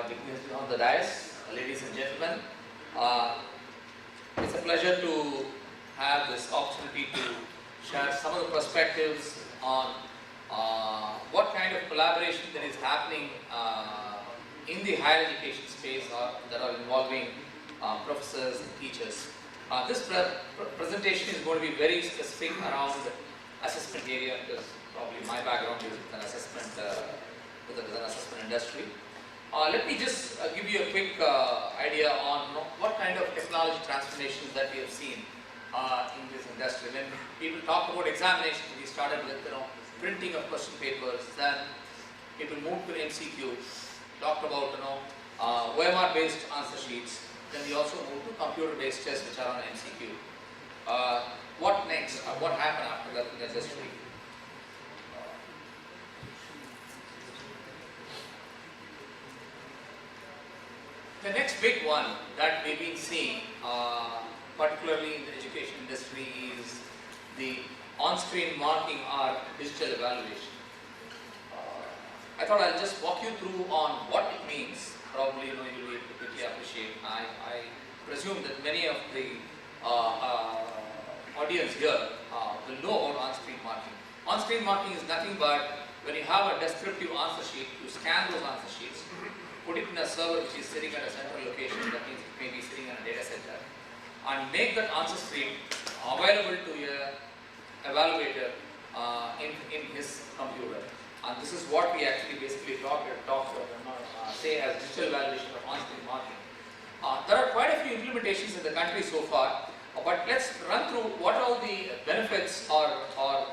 dignitaries on the dais, ladies and gentlemen. It's a pleasure to have this opportunity to share some of the perspectives on what kind of collaboration that is happening in the higher education space that are involving professors and teachers. This presentation is going to be very specific around assessment area, because probably my background is with an assessment industry. Let me just give you a quick idea on what kind of technology transformations that we have seen in this industry. When people talk about examinations, we started with printing of question papers, then people moved to MCQ, talked about OMR-based answer sheets, then we also moved to computer-based tests which are on MCQ. What next? What happened after that in the industry? The next big one that we've been seeing, particularly in the education industry, is the on-screen marking or digital evaluation. I thought I'll just walk you through on what it means. Probably you'll be able to quickly appreciate. I presume that many of the audience here will know about on-screen marking. On-screen marking is nothing but when you have a descriptive answer sheet, you scan those answer sheets, put it in a server which is sitting at a central location, that means it may be sitting in a data center, and make that answer sheet available to your evaluator in his computer. And this is what we actually basically say as digital evaluation of on-screen marking. There are quite a few implementations in the country so far, but let's run through what all the benefits or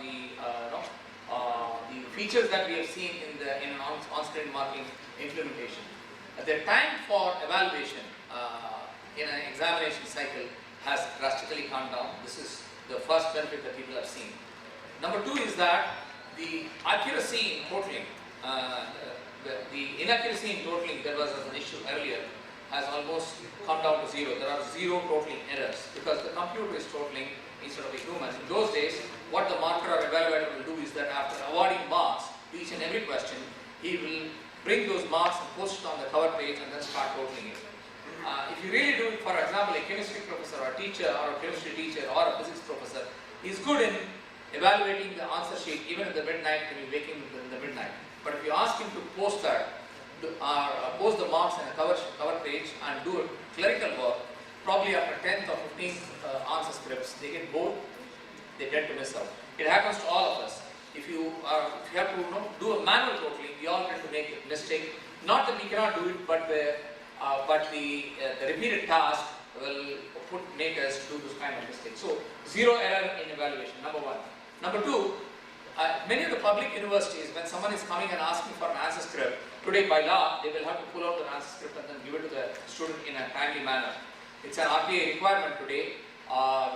the features that we have seen in an on-screen marking implementation. The time for evaluation in an examination cycle has drastically come down. This is the first benefit that people have seen. Number two is that the accuracy in totaling, the inaccuracy in totaling that was an issue earlier has almost come down to zero. There are zero totaling errors because the computer is totaling instead of a human. In those days, what the marker or evaluator will do is that after awarding marks to each and every question, he will bring those marks and post it on the cover page and then start totaling it. If you really do it, for example, a chemistry professor or a teacher or a chemistry teacher or a physics professor is good in evaluating the answer sheet even in the midnight when you're waking in the midnight. But if you ask him to post that, post the marks on a cover page and do a clerical work, probably after 10th or 15th answer scripts, they get bored, they tend to miss out. It happens to all of us. If you have to do a manual totaling, we all tend to make a mistake. Not that we cannot do it, but the repeated task will make us do this kind of mistake. So zero error in evaluation, number one. Number two, many of the public universities, when someone is coming and asking for an answer script, today by law, they will have to pull out the answer script and then give it to the student in a timely manner. It's an RTA requirement today.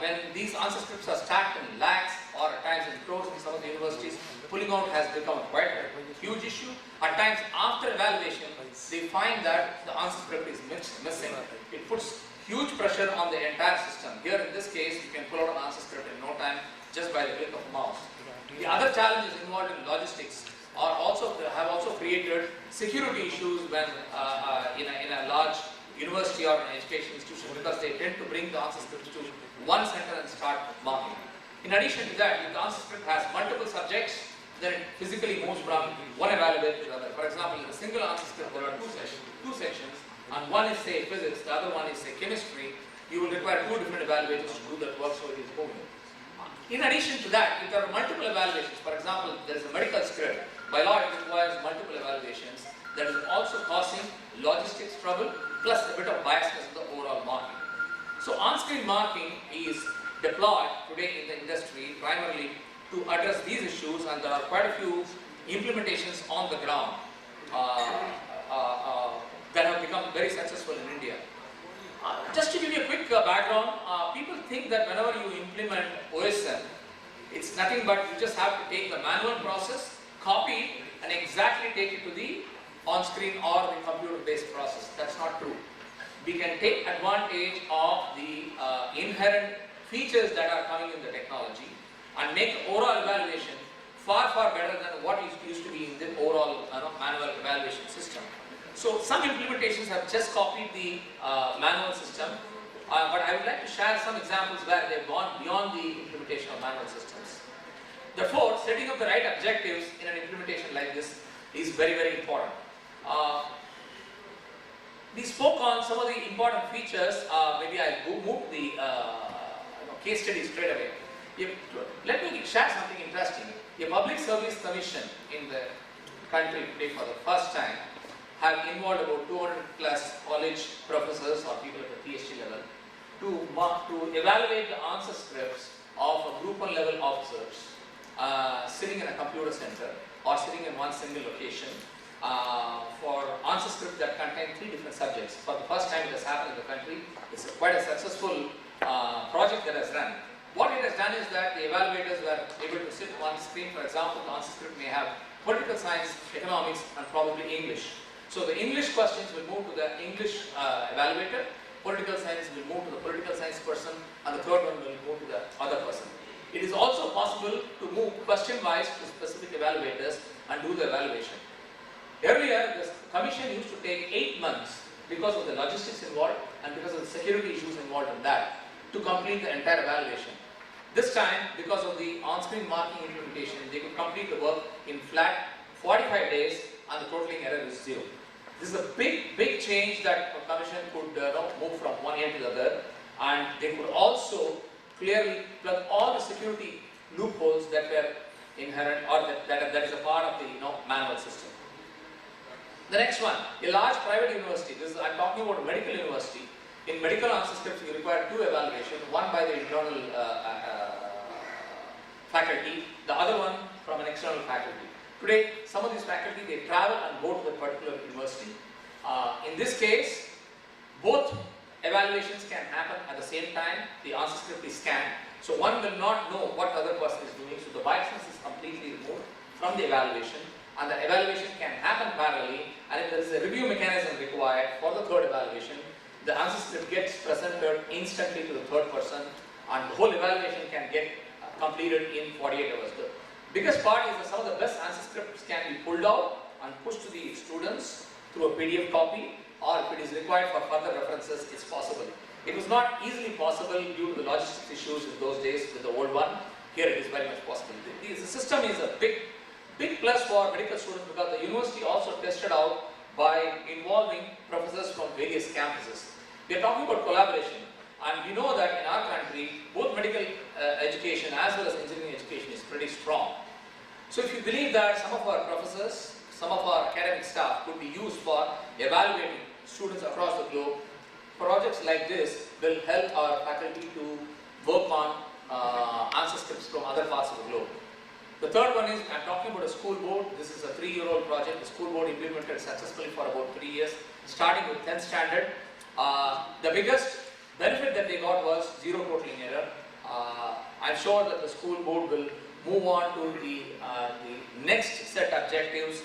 When these answer scripts are stacked in lakhs or at times in crores in some of the universities, pulling out has become quite a huge issue. At times after evaluation, they find that the answer script is missing. It puts huge pressure on the entire system. Here in this case, you can pull out an answer script in no time just by the click of a mouse. The other challenges involved in logistics have also created security issues when in a large university or an education institution, because they tend to bring the answer script to one center and start marking. In addition to that, if the answer script has multiple subjects, then it physically moves from one evaluator to the other. For example, in a single answer script, there are two sections, and one is say physics, the other one is say chemistry. You will require two different evaluators to do that work, so it is moving. In addition to that, if there are multiple evaluations, for example, there is a medical script, by law it requires multiple evaluations, that is also causing logistics trouble, plus a bit of biasness in the overall marking. So on-screen marking is deployed today in the industry primarily to address these issues, and there are quite a few implementations on the ground that have become very successful in India. Just to give you a quick background, people think that whenever you implement OSM, it's nothing but you just have to take the manual process, copy it, and exactly take it to the on-screen or the computer-based process. That's not true. We can take advantage of the inherent features that are coming in the technology and make overall evaluation far better than what used to be in the overall manual evaluation system. So some implementations have just copied the manual system, but I would like to share some examples where they've gone beyond the implementation of manual systems. Therefore, setting up the right objectives in an implementation like this is very, very important. We spoke on some of the important features. Maybe I'll move to the case study straight away. Let me share something interesting. A public service commission in the country today for the first time have involved about 200 plus college professors or people at the PhD level to evaluate the answer scripts of a group 1 level officers sitting in a computer center or sitting in one single location for answer scripts that contain 3 different subjects. For the first time it has happened in the country. It's quite a successful project that has run. What it has done is that the evaluators were able to sit on screen. For example, the answer script may have political science, economics, and probably English. So the English questions will move to the English evaluator, political science will move to the political science person, and the third one will move to the other person. It is also possible to move question-wise to specific evaluators and do the evaluation. Earlier, the commission used to take 8 months because of the logistics involved and because of the security issues involved in that to complete the entire evaluation. This time, because of the on-screen marking implementation, they could complete the work in flat 45 days and the totaling error is 0. This is a big change that a commission could move from one end to the other, and they could also clearly plug all the security loopholes that were inherent or that is a part of the manual system. The next one, a large private university. I'm talking about a medical university. In medical answer scripts, you require 2 evaluations, one by the internal faculty, the other one from an external faculty. Today, some of these faculty, they travel and go to the particular university. In this case, both evaluations can happen at the same time. The answer script is scanned. So one will not know what the other person is doing. So the biasness is completely removed from the evaluation. And the evaluation can happen parallelly. And if there is a review mechanism required for the third evaluation, the answer script gets presented instantly to the third person, and the whole evaluation can get completed in 48 hours. The biggest part is that some of the best answer scripts can be pulled out and pushed to the students through a PDF copy, or if it is required for further references, it's possible. It was not easily possible due to the logistics issues in those days with the old one. Here it is very much possible. The system is a big plus for medical students because the university also tested out by involving professors from various campuses. We are talking about collaboration, and we know that in our country, both medical education as well as engineering education is pretty strong. So if you believe that some of our professors, some of our academic staff could be used for evaluating students across the globe, projects like this will help our faculty to work on answer scripts from other parts of the globe. The third one is, I'm talking about a school board. This is a 3-year-old project. The school board implemented successfully for about 3 years, starting with 10th standard. The biggest benefit that they got was 0 totaling error. I'm sure that the school board will move on to the next set objectives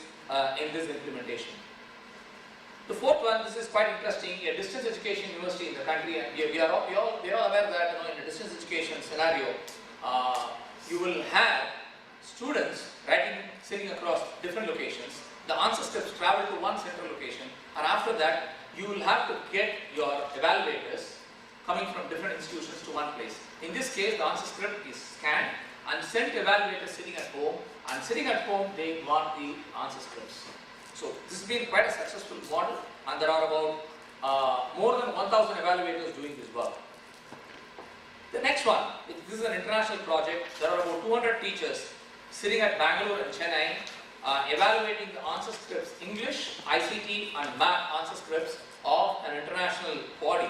in this implementation. The fourth one, this is quite interesting, a distance education university in the country, and we are all aware that in a distance education scenario, you will have students sitting across different locations. The answer scripts travel to one central location, and after that, you will have to get your evaluators coming from different institutions to one place. In this case, the answer script is scanned and sent to evaluators sitting at home, and sitting at home, they mark the answer scripts. So this has been quite a successful model, and there are about more than 1,000 evaluators doing this work. The next one, this is an international project. There are about 200 teachers sitting at Bangalore and Chennai, evaluating the answer scripts, English, ICT and math answer scripts of an international body,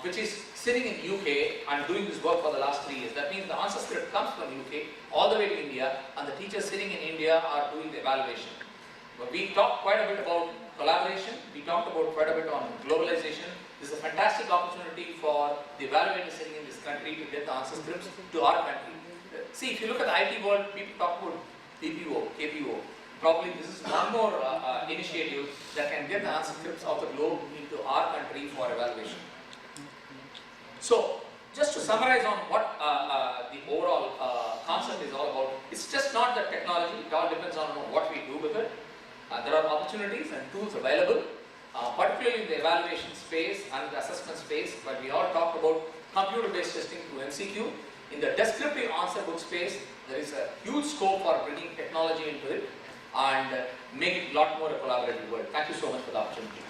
which is sitting in UK and doing this work for the last 3 years. That means the answer script comes from UK all the way to India, and the teachers sitting in India are doing the evaluation. But we talked quite a bit about collaboration, we talked about quite a bit on globalization. This is a fantastic opportunity for the evaluators sitting in this country to get the answer scripts to our country. See, if you look at the IT world, people talk about BPO, KPO. Probably this is one more initiative that can get the answer scripts of the globe into our country for evaluation. So, just to summarize on what the overall concept is all about, it's just not the technology, it all depends on what we do with it. There are opportunities and tools available, particularly in the evaluation space and the assessment space, but we all talked about computer-based testing through MCQ. In the descriptive answer book space, there is a huge scope for bringing technology into it and make it a lot more a collaborative world. Thank you so much for the opportunity.